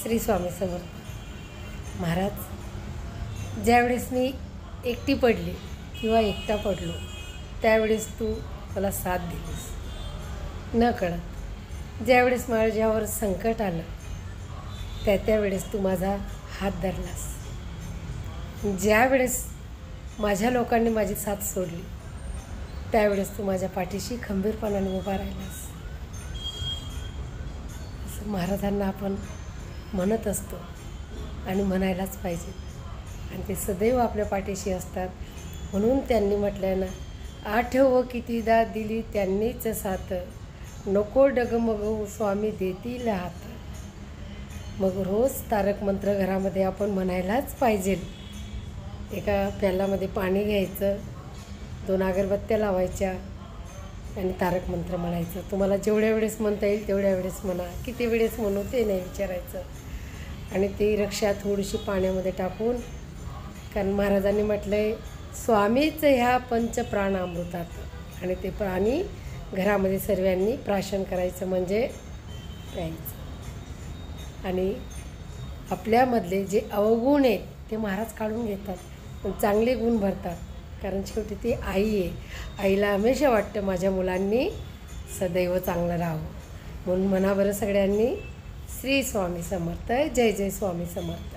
श्री स्वामी समर्थ महाराज, ज्यावेळेस मी एकटी पडली किंवा एकटा पडलो त्यावेळेस तू मला साथ दिलीस न कळत. ज्यावेळेस माझ्यावर संकट आलं त्यावेळेस तू माझा हात धरलास. ज्यावेळेस माझ्या लोकांनी माझी साथ सोडली त्यावेळेस तू माझ्या पाठीशी खंबीरपणाने उभा राहिलास. असं महाराजांना आपण म्हणत असतो आणि म्हणायलाच पाहिजे, आणि ते सदैव आपल्या पाठीशी असतात. म्हणून त्यांनी म्हटलं ना, आठव कितीदा दिली त्यांनीच साथ, नको डगमगू स्वामी देतील हात. मग रोज तारक मंत्र घरामध्ये आपण म्हणायलाच पाहिजे. एका प्याल्यामध्ये पाणी घ्यायचं, 2 अगरबत्त्या लावायच्या आणि तारक मंत्र म्हणायचं. तुम्हाला जेवढ्या वेळेस म्हणता येईल तेवढ्या वेळेस म्हणा. किती वेळेस म्हणू ते नाही विचारायचं. आणि ती रक्षा थोडीशी पाण्यामध्ये टाकून, कारण महाराजांनी म्हटलं आहे स्वामीच ह्या पंचप्राणामृतात, आणि ते प्राणी घरामध्ये सर्वांनी प्राशन करायचं म्हणजे प्यायचं. आणि आपल्यामधले जे अवगुण आहेत ते महाराज काढून घेतात, पण चांगले गुण भरतात. कारण शेवटी ती आई आहे. आईला हमेशा वाटतं माझ्या मुलांनी सदैव चांगलं राहावं. म्हणून म्हणा बरं सगळ्यांनी, श्री स्वामी समर्थ. जय जय स्वामी समर्थ.